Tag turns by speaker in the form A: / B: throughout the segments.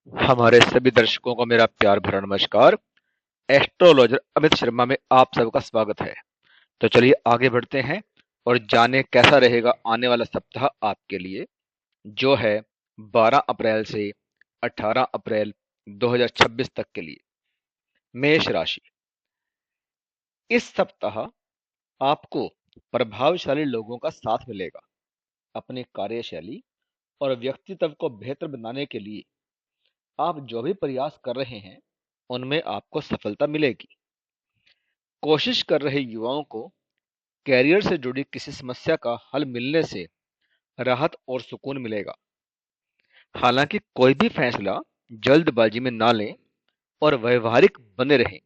A: हमारे सभी दर्शकों को मेरा प्यार भरा नमस्कार। एस्ट्रोलॉजर अमित शर्मा में आप सबका स्वागत है। तो चलिए आगे बढ़ते हैं और जाने कैसा रहेगा आने वाला सप्ताह आपके लिए, जो है 12 अप्रैल से 18 अप्रैल 2026 तक के लिए। मेष राशि। इस सप्ताह आपको प्रभावशाली लोगों का साथ मिलेगा। अपनी कार्यशैली और व्यक्तित्व को बेहतर बनाने के लिए आप जो भी प्रयास कर रहे हैं उनमें आपको सफलता मिलेगी। कोशिश कर रहे युवाओं को कैरियर से जुड़ी किसी समस्या का हल मिलने से राहत और सुकून मिलेगा। हालांकि कोई भी फैसला जल्दबाजी में ना लें और व्यवहारिक बने रहें।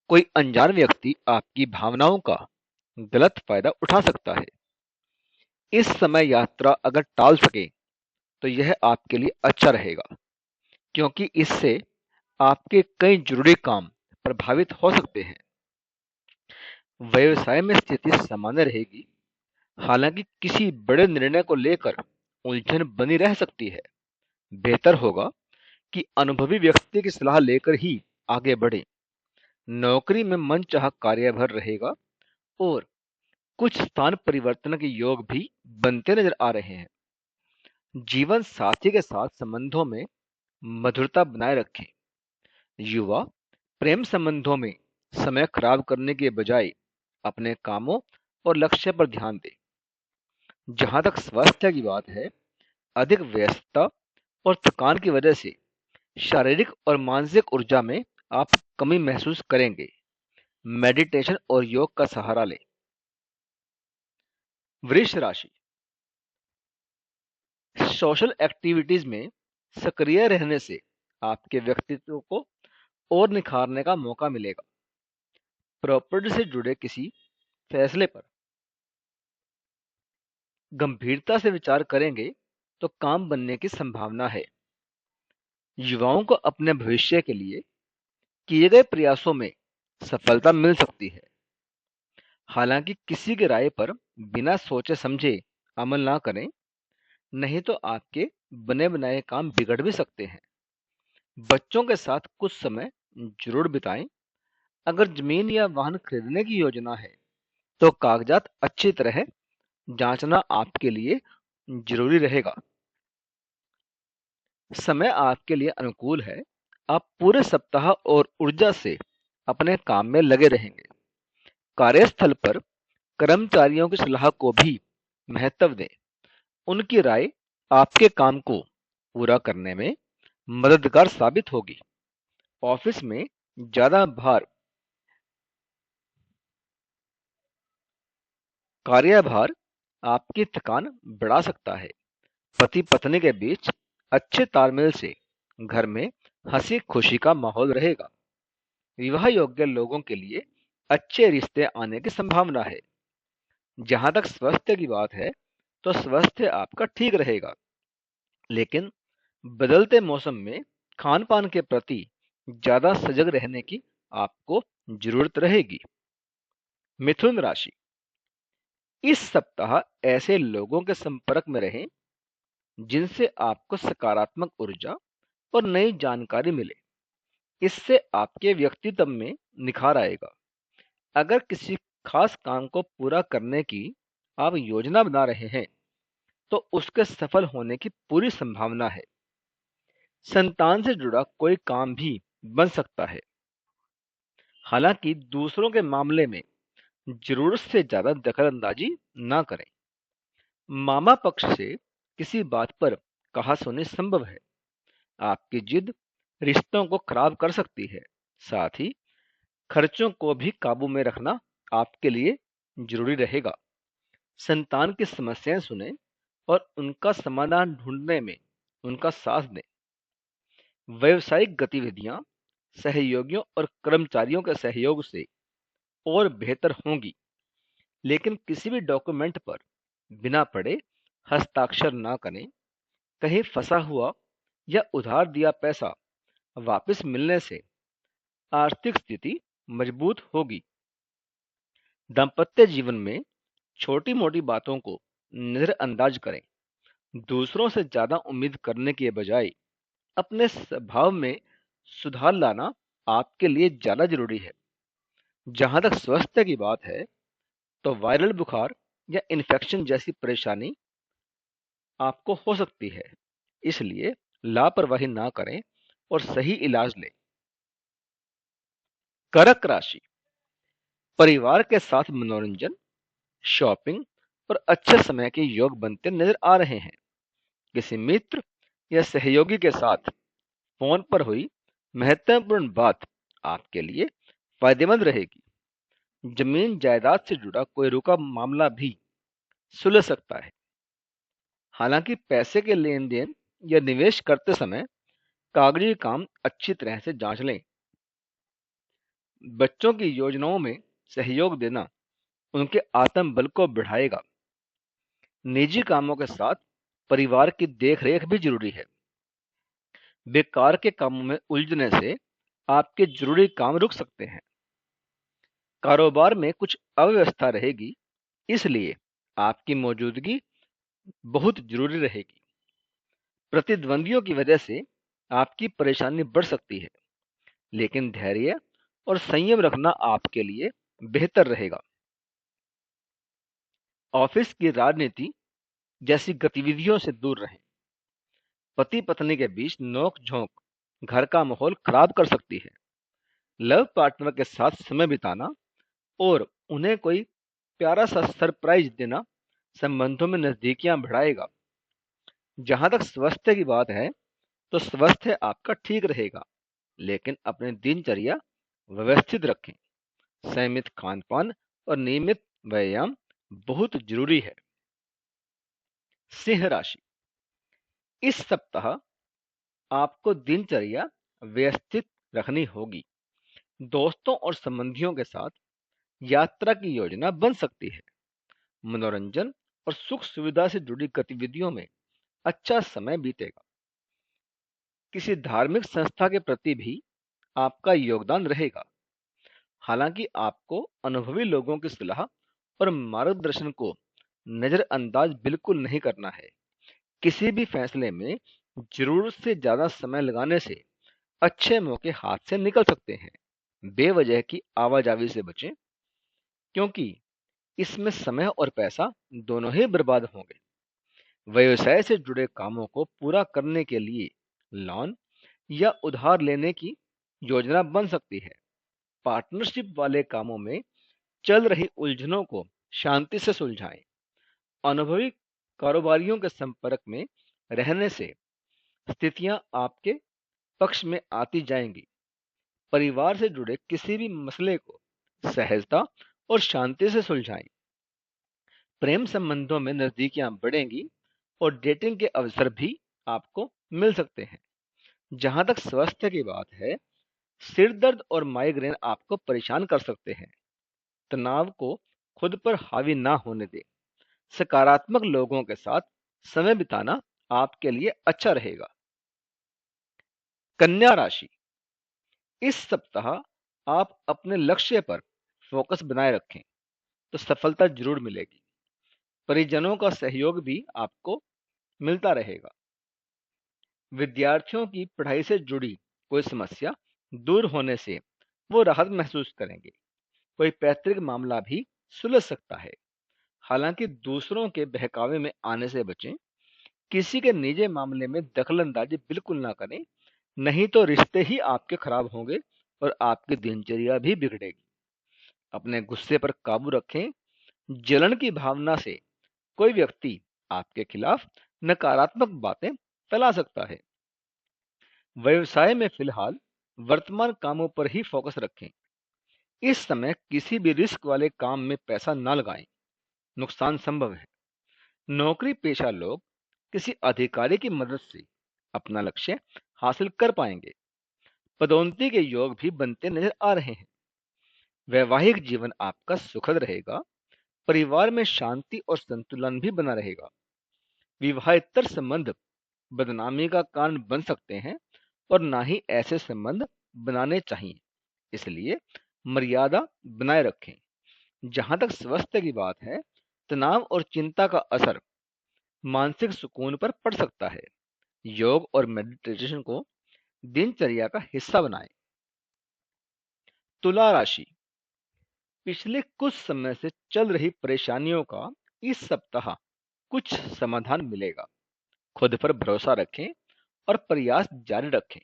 A: कोई अनजान व्यक्ति आपकी भावनाओं का गलत फायदा उठा सकता है। इस समय यात्रा अगर टाल सके तो यह आपके लिए अच्छा रहेगा, क्योंकि इससे आपके कई जरूरी काम प्रभावित हो सकते हैं। व्यवसाय में स्थिति सामान्य रहेगी। हालांकि किसी बड़े निर्णय को लेकर उलझन बनी रह सकती है। बेहतर होगा कि अनुभवी व्यक्ति की सलाह लेकर ही आगे बढ़ें। नौकरी में मनचाहा कार्यभार रहेगा और कुछ स्थान परिवर्तन के योग भी बनते नजर आ रहे हैं। जीवन साथी के साथ संबंधों में मधुरता बनाए रखें। युवा प्रेम संबंधों में समय खराब करने के बजाय अपने कामों और लक्ष्य पर ध्यान दें। जहां तक स्वास्थ्य की बात है, अधिक व्यस्तता और थकान की वजह से शारीरिक और मानसिक ऊर्जा में आप कमी महसूस करेंगे। मेडिटेशन और योग का सहारा लें। वृष राशि। सोशल एक्टिविटीज में सक्रिय रहने से आपके व्यक्तित्व को और निखारने का मौका मिलेगा। प्रॉपर्टी से जुड़े किसी फैसले पर गंभीरता से विचार करेंगे तो काम बनने की संभावना है। युवाओं को अपने भविष्य के लिए किए गए प्रयासों में सफलता मिल सकती है। हालांकि किसी की राय पर बिना सोचे समझे अमल ना करें, नहीं तो आपके बने बनाए काम बिगड़ भी सकते हैं। बच्चों के साथ कुछ समय जरूर बिताएं। अगर जमीन या वाहन खरीदने की योजना है तो कागजात अच्छी तरह जांचना आपके लिए जरूरी रहेगा। समय आपके लिए अनुकूल है। आप पूरे सप्ताह और ऊर्जा से अपने काम में लगे रहेंगे। कार्यस्थल पर कर्मचारियों की सलाह को भी महत्व दें। उनकी राय आपके काम को पूरा करने में मददगार साबित होगी। ऑफिस में ज्यादा भार कार्यभार आपकी थकान बढ़ा सकता है। पति पत्नी के बीच अच्छे तालमेल से घर में हंसी खुशी का माहौल रहेगा। विवाह योग्य लोगों के लिए अच्छे रिश्ते आने की संभावना है। जहां तक स्वास्थ्य की बात है तो स्वास्थ्य आपका ठीक रहेगा, लेकिन बदलते मौसम में खान पान के प्रति ज्यादा सजग रहने की आपको जरूरत रहेगी। मिथुन राशि। इस सप्ताह ऐसे लोगों के संपर्क में रहें जिनसे आपको सकारात्मक ऊर्जा और नई जानकारी मिले। इससे आपके व्यक्तित्व में निखार आएगा। अगर किसी खास काम को पूरा करने की आप योजना बना रहे हैं तो उसके सफल होने की पूरी संभावना है। संतान से जुड़ा कोई काम भी बन सकता है। हालांकि दूसरों के मामले में जरूरत से ज्यादा दखलंदाजी ना करें। मामा पक्ष से किसी बात पर कहासुनी संभव है। आपकी जिद रिश्तों को खराब कर सकती है। साथ ही खर्चों को भी काबू में रखना आपके लिए जरूरी रहेगा। संतान की समस्याएं सुने और उनका समाधान ढूंढने में उनका साथ दें। व्यावसायिक गतिविधियां सहयोगियों और कर्मचारियों के सहयोग से और बेहतर होंगी, लेकिन किसी भी डॉक्यूमेंट पर बिना पढ़े हस्ताक्षर ना करें। कहीं फंसा हुआ या उधार दिया पैसा वापस मिलने से आर्थिक स्थिति मजबूत होगी। दांपत्य जीवन में छोटी मोटी बातों को नजरअंदाज करें। दूसरों से ज्यादा उम्मीद करने के बजाय अपने स्वभाव में सुधार लाना आपके लिए ज्यादा जरूरी है। जहां तक स्वास्थ्य की बात है, तो वायरल बुखार या इन्फेक्शन जैसी परेशानी आपको हो सकती है, इसलिए लापरवाही ना करें और सही इलाज लें। कर्क राशि। परिवार के साथ मनोरंजन, शॉपिंग और अच्छे समय के योग बनते नजर आ रहे हैं। किसी मित्र या सहयोगी के साथ फोन पर हुई महत्वपूर्ण बात आपके लिए फायदेमंद रहेगी। जमीन जायदाद से जुड़ा कोई रुका मामला भी सुलझ सकता है। हालांकि पैसे के लेन देन या निवेश करते समय कागजी काम अच्छी तरह से जांच लें। बच्चों की योजनाओं में सहयोग देना उनके आत्मबल को बढ़ाएगा। निजी कामों के साथ परिवार की देखरेख भी जरूरी है। बेकार के कामों में उलझने से आपके जरूरी काम रुक सकते हैं। कारोबार में कुछ अव्यवस्था रहेगी, इसलिए आपकी मौजूदगी बहुत जरूरी रहेगी। प्रतिद्वंदियों की वजह से आपकी परेशानी बढ़ सकती है, लेकिन धैर्य और संयम रखना आपके लिए बेहतर रहेगा। ऑफिस की राजनीति जैसी गतिविधियों से दूर रहें। पति पत्नी के बीच नोक झोंक घर का माहौल खराब कर सकती है। लव पार्टनर के साथ समय बिताना और उन्हें कोई प्यारा सा सरप्राइज देना संबंधों में नजदीकियां बढ़ाएगा। जहां तक स्वास्थ्य की बात है, तो स्वास्थ्य आपका ठीक रहेगा, लेकिन अपनी दिनचर्या व्यवस्थित रखें। संयमित खान पान और नियमित व्यायाम बहुत जरूरी है। सिंह राशि। इस सप्ताह आपको दिनचर्या व्यवस्थित रखनी होगी। दोस्तों और संबंधियों के साथ यात्रा की योजना बन सकती है। मनोरंजन और सुख सुविधा से जुड़ी गतिविधियों में अच्छा समय बीतेगा। किसी धार्मिक संस्था के प्रति भी आपका योगदान रहेगा। हालांकि आपको अनुभवी लोगों की सलाह और मार्गदर्शन को नजरअंदाज बिल्कुल नहीं करना है। किसी भी फैसले में जरूरत से ज्यादा समय लगाने से अच्छे मौके हाथ से निकल सकते हैं। बेवजह की आवाजावी से बचें, क्योंकि इसमें समय और पैसा दोनों ही बर्बाद होंगे। व्यवसाय से जुड़े कामों को पूरा करने के लिए लोन या उधार लेने की योजना बन सकती है। पार्टनरशिप वाले कामों में चल रही उलझनों को शांति से सुलझाएं। अनुभवी कारोबारियों के संपर्क में रहने से स्थितियां आपके पक्ष में आती जाएंगी। परिवार से जुड़े किसी भी मसले को सहजता और शांति से सुलझाएं। प्रेम संबंधों में नजदीकियां बढ़ेंगी और डेटिंग के अवसर भी आपको मिल सकते हैं। जहां तक स्वास्थ्य की बात है, सिर दर्द और माइग्रेन आपको परेशान कर सकते हैं। तनाव को खुद पर हावी ना होने दें। सकारात्मक लोगों के साथ समय बिताना आपके लिए अच्छा रहेगा। कन्या राशि। इस सप्ताह आप अपने लक्ष्य पर फोकस बनाए रखें तो सफलता जरूर मिलेगी। परिजनों का सहयोग भी आपको मिलता रहेगा। विद्यार्थियों की पढ़ाई से जुड़ी कोई समस्या दूर होने से वो राहत महसूस करेंगे। कोई पैतृक मामला भी सुलझ सकता है। हालांकि दूसरों के बहकावे में आने से बचें। किसी के निजी मामले में दखलंदाजी बिल्कुल ना करें, नहीं तो रिश्ते ही आपके खराब होंगे और आपकी दिनचर्या भी बिगड़ेगी। अपने गुस्से पर काबू रखें। जलन की भावना से कोई व्यक्ति आपके खिलाफ नकारात्मक बातें फैला सकता है। व्यवसाय में फिलहाल वर्तमान कामों पर ही फोकस रखें। इस समय किसी भी रिस्क वाले काम में पैसा ना लगाएं, नुकसान संभव है। नौकरी पेशा लोग किसी अधिकारी की मदद से अपना लक्ष्य हासिल कर पाएंगे। पदोन्नति के योग भी बनते नजर आ रहे हैं। वैवाहिक जीवन आपका सुखद रहेगा। परिवार में शांति और संतुलन भी बना रहेगा। विवाहेतर संबंध बदनामी का कारण बन सकते हैं और ना ही ऐसे संबंध बनाने चाहिए, इसलिए मर्यादा बनाए रखें। जहां तक स्वास्थ्य की बात है, तनाव और चिंता का असर मानसिक सुकून पर पड़ सकता है। योग और मेडिटेशन को दिनचर्या का हिस्सा बनाएं। तुला राशि, पिछले कुछ समय से चल रही परेशानियों का इस सप्ताह कुछ समाधान मिलेगा। खुद पर भरोसा रखें और प्रयास जारी रखें।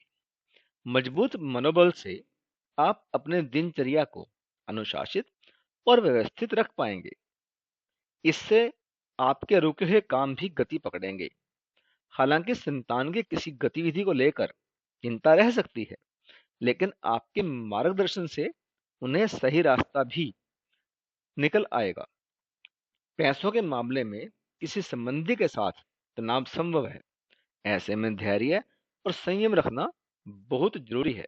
A: मजबूत मनोबल से आप अपने दिनचर्या को अनुशासित और व्यवस्थित रख पाएंगे। इससे आपके रुके हुए काम भी गति पकड़ेंगे। हालांकि संतान की किसी गतिविधि को लेकर चिंता रह सकती है, लेकिन आपके मार्गदर्शन से उन्हें सही रास्ता भी निकल आएगा। पैसों के मामले में किसी संबंधी के साथ तनाव संभव है। ऐसे में धैर्य और संयम रखना बहुत जरूरी है।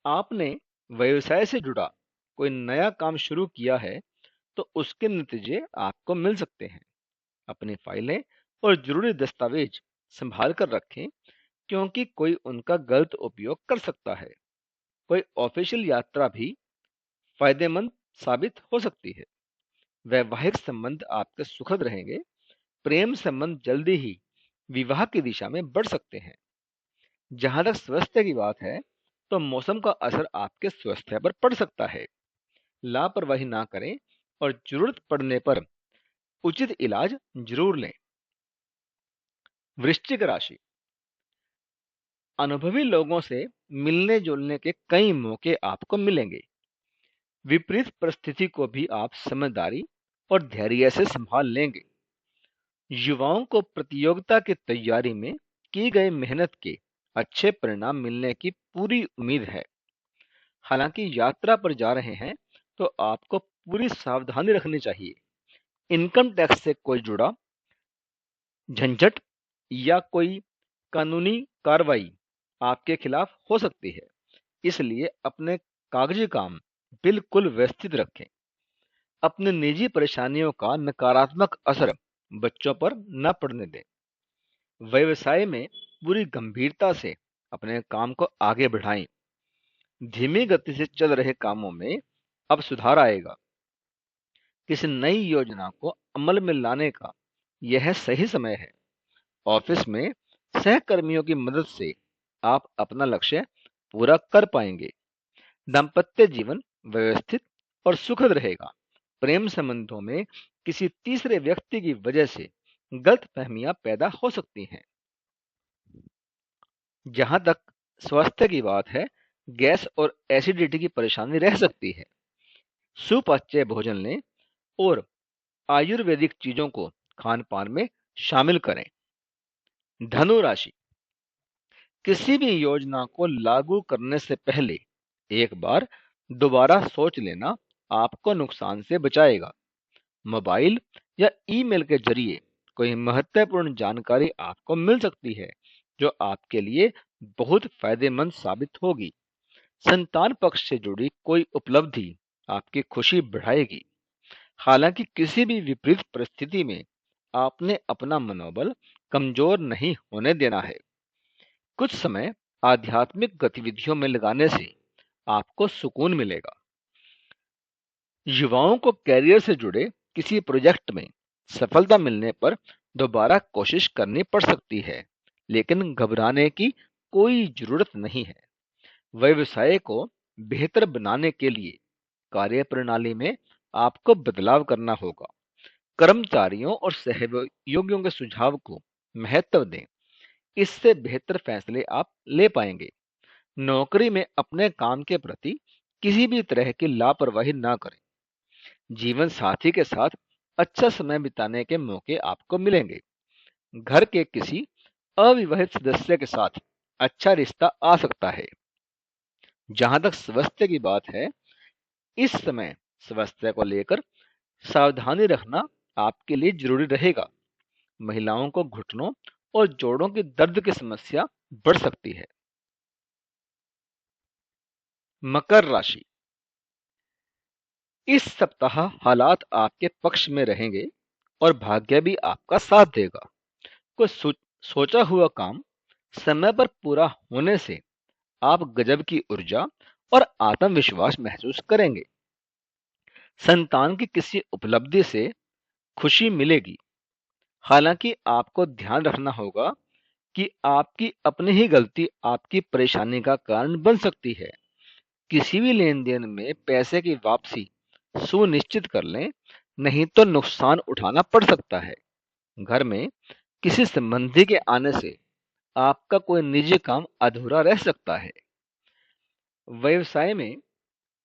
A: आपने व्यवसाय से जुड़ा कोई नया काम शुरू किया है तो उसके नतीजे आपको मिल सकते हैं। अपनी फाइलें और जरूरी दस्तावेज संभाल कर रखें, क्योंकि कोई उनका गलत उपयोग कर सकता है। कोई ऑफिशियल यात्रा भी फायदेमंद साबित हो सकती है। वैवाहिक संबंध आपके सुखद रहेंगे। प्रेम संबंध जल्दी ही विवाह की दिशा में बढ़ सकते हैं। जहां तक स्वास्थ्य की बात है, तो मौसम का असर आपके स्वास्थ्य पर पड़ सकता है। लापरवाही ना करें और जरूरत पड़ने पर उचित इलाज जरूर लें। वृश्चिक राशि, अनुभवी लोगों से मिलने जुलने के कई मौके आपको मिलेंगे। विपरीत परिस्थिति को भी आप समझदारी और धैर्य से संभाल लेंगे। युवाओं को प्रतियोगिता की तैयारी में की गई मेहनत के अच्छे परिणाम मिलने की पूरी उम्मीद है। हालांकि यात्रा पर जा रहे हैं तो आपको पूरी सावधानी रखनी चाहिए। इनकम टैक्स से कोई जुड़ा झंझट या कोई कानूनी कार्रवाई आपके खिलाफ हो सकती है। इसलिए अपने कागजी काम बिल्कुल व्यवस्थित रखें। अपने निजी परेशानियों का नकारात्मक असर बच्चों पर न पड़ने दें। व्यवसाय में पूरी गंभीरता से अपने काम को आगे बढ़ाएं। धीमी गति से चल रहे कामों में अब सुधार आएगा। किसी नई योजना को अमल में लाने का यह सही समय है। ऑफिस में सहकर्मियों की मदद से आप अपना लक्ष्य पूरा कर पाएंगे। दाम्पत्य जीवन व्यवस्थित और सुखद रहेगा। प्रेम संबंधों में किसी तीसरे व्यक्ति की वजह से गलतफहमियां पैदा हो सकती हैं। जहां तक स्वास्थ्य की बात है, गैस और एसिडिटी की परेशानी रह सकती है। सुपाच्य भोजन लें और आयुर्वेदिक चीजों को खान पान में शामिल करें। धनु राशि, किसी भी योजना को लागू करने से पहले एक बार दोबारा सोच लेना आपको नुकसान से बचाएगा। मोबाइल या ईमेल के जरिए कोई महत्वपूर्ण जानकारी आपको मिल सकती है जो आपके लिए बहुत फायदेमंद साबित होगी। संतान पक्ष से जुड़ी कोई उपलब्धि आपकी खुशी बढ़ाएगी। हालांकि किसी भी विपरीत परिस्थिति में आपने अपना मनोबल कमजोर नहीं होने देना है। कुछ समय आध्यात्मिक गतिविधियों में लगाने से आपको सुकून मिलेगा। युवाओं को कैरियर से जुड़े किसी प्रोजेक्ट में सफलता मिलने पर दोबारा कोशिश करनी पड़ सकती है, लेकिन घबराने की कोई जरूरत नहीं है। व्यवसाय को बेहतर बनाने के लिए कार्यप्रणाली में आपको बदलाव करना होगा। कर्मचारियों और सहयोगियों के सुझाव को महत्व दें। इससे बेहतर फैसले आप ले पाएंगे। नौकरी में अपने काम के प्रति किसी भी तरह की लापरवाही ना करें। जीवन साथी के साथ अच्छा समय बिताने के मौके आपको मिलेंगे। घर के किसी अविवाहित सदस्य के साथ अच्छा रिश्ता आ सकता है। जहां तक स्वास्थ्य की बात है, इस समय स्वास्थ्य को लेकर सावधानी रखना आपके लिए जरूरी रहेगा। महिलाओं को घुटनों और जोड़ों की दर्द की समस्या बढ़ सकती है। मकर राशि, इस सप्ताह हालात आपके पक्ष में रहेंगे और भाग्य भी आपका साथ देगा। कोई सोचा हुआ काम समय पर पूरा होने से आप गजब की ऊर्जा और आत्मविश्वास महसूस करेंगे। संतान की किसी उपलब्धि से खुशी मिलेगी। हालांकि आपको ध्यान रखना होगा कि आपकी अपनी ही गलती आपकी परेशानी का कारण बन सकती है। किसी भी लेन देन में पैसे की वापसी सुनिश्चित कर लें, नहीं तो नुकसान उठाना पड़ सकता है। घर में किसी संबंधी के आने से आपका कोई निजी काम अधूरा रह सकता है। व्यवसाय में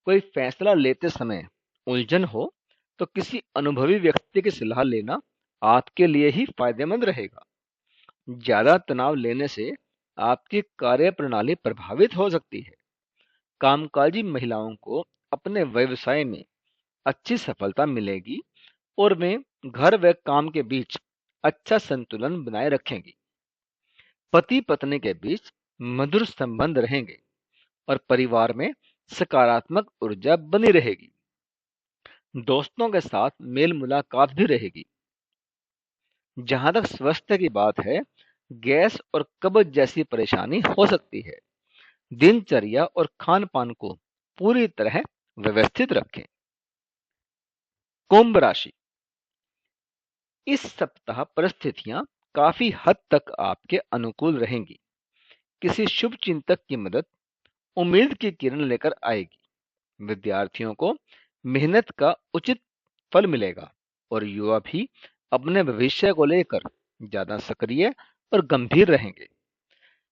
A: कोई फैसला लेते समय उलझन हो तो किसी अनुभवी व्यक्ति की सलाह लेना आपके लिए ही फायदेमंद रहेगा। ज्यादा तनाव लेने से आपकी कार्य प्रणाली प्रभावित हो सकती है। कामकाजी महिलाओं को अपने व्यवसाय में अच्छी सफलता मिलेगी और वे घर व काम के बीच अच्छा संतुलन बनाए रखेंगी। पति पत्नी के बीच मधुर संबंध रहेंगे और परिवार में सकारात्मक ऊर्जा बनी रहेगी। दोस्तों के साथ मेल मुलाकात भी रहेगी। जहां तक स्वास्थ्य की बात है, गैस और कब्ज जैसी परेशानी हो सकती है। दिनचर्या और खान पान को पूरी तरह व्यवस्थित रखें। कुंभ राशि, इस सप्ताह परिस्थितियां काफी हद तक आपके अनुकूल रहेंगी। किसी शुभ चिंतक की मदद उम्मीद की किरण लेकर आएगी। विद्यार्थियों को मेहनत का उचित फल मिलेगा और युवा भी अपने भविष्य को लेकर ज्यादा सक्रिय और गंभीर रहेंगे।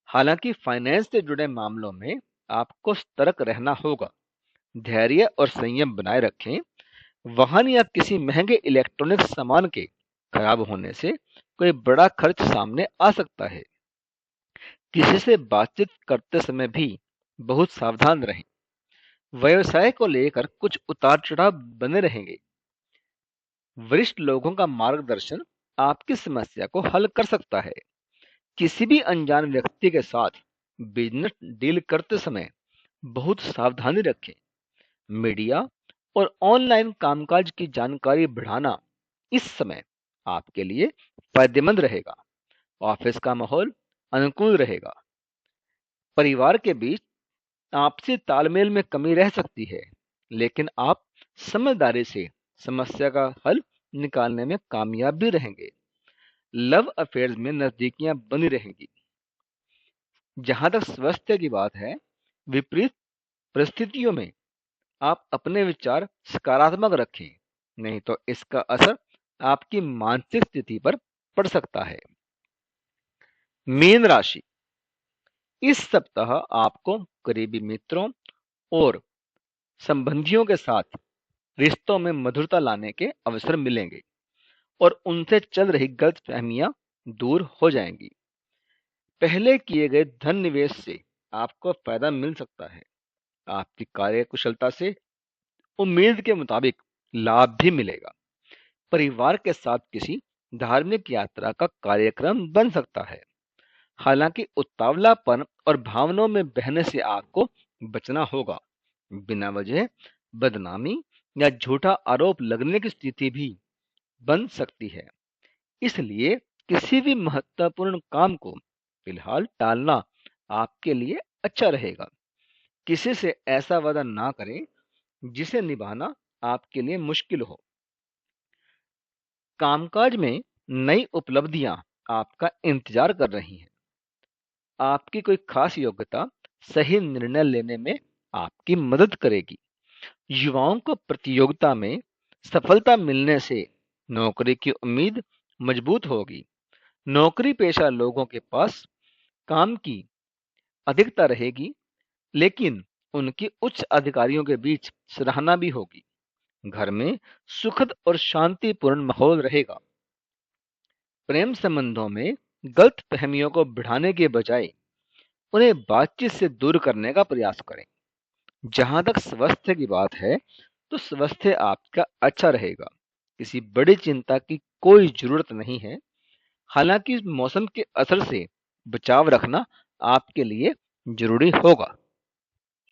A: हालांकि फाइनेंस से जुड़े मामलों में आपको सतर्क रहना होगा। धैर्य और संयम बनाए रखें। वाहन या किसी महंगे इलेक्ट्रॉनिक सामान के खराब होने से कोई बड़ा खर्च सामने आ सकता है। किसी से बातचीत करते समय भी बहुत सावधान रहें। व्यवसाय को लेकर कुछ उतार चढ़ाव बने रहेंगे। वरिष्ठ लोगों का मार्गदर्शन आपकी समस्या को हल कर सकता है। किसी भी अनजान व्यक्ति के साथ बिजनेस डील करते समय बहुत सावधानी रखें। मीडिया और ऑनलाइन कामकाज की जानकारी बढ़ाना इस समय आपके लिए फायदेमंद रहेगा। ऑफिस का माहौल अनुकूल रहेगा। परिवार के बीच आपसी तालमेल में कमी रह सकती है, लेकिन आप समझदारी से समस्या का हल निकालने में कामयाब भी रहेंगे। लव अफेयर्स में नजदीकियां बनी रहेंगी। जहां तक स्वास्थ्य की बात है, विपरीत परिस्थितियों में आप अपने विचार सकारात्मक रखें, नहीं तो इसका असर आपकी मानसिक स्थिति पर पड़ सकता है। मीन राशि, इस सप्ताह आपको करीबी मित्रों और संबंधियों के साथ रिश्तों में मधुरता लाने के अवसर मिलेंगे और उनसे चल रही गलतफहमियां दूर हो जाएंगी। पहले किए गए धन निवेश से आपको फायदा मिल सकता है। आपकी कार्यकुशलता से उम्मीद के मुताबिक लाभ भी मिलेगा। परिवार के साथ किसी धार्मिक यात्रा का कार्यक्रम बन सकता है। हालांकि उतावलापन और भावनाओं में बहने से आपको बचना होगा। बिना वजह बदनामी या झूठा आरोप लगने की स्थिति भी बन सकती है। इसलिए किसी भी महत्वपूर्ण काम को फिलहाल टालना आपके लिए अच्छा रहेगा। किसी से ऐसा वादा ना करें जिसे निभाना आपके लिए मुश्किल हो। कामकाज में नई उपलब्धियां आपका इंतजार कर रही हैं। आपकी कोई खास योग्यता सही निर्णय लेने में आपकी मदद करेगी। युवाओं को प्रतियोगिता में सफलता मिलने से नौकरी की उम्मीद मजबूत होगी। नौकरी पेशा लोगों के पास काम की अधिकता रहेगी, लेकिन उनकी उच्च अधिकारियों के बीच सराहना भी होगी। घर में सुखद और शांतिपूर्ण माहौल रहेगा। प्रेम संबंधों में गलत फहमियों को बढ़ाने के बजाय उन्हें बातचीत से दूर करने का प्रयास करें। जहां तक स्वास्थ्य की बात है, तो स्वास्थ्य आपका अच्छा रहेगा। किसी बड़ी चिंता की कोई जरूरत नहीं है। हालांकि मौसम के असर से बचाव रखना आपके लिए जरूरी होगा।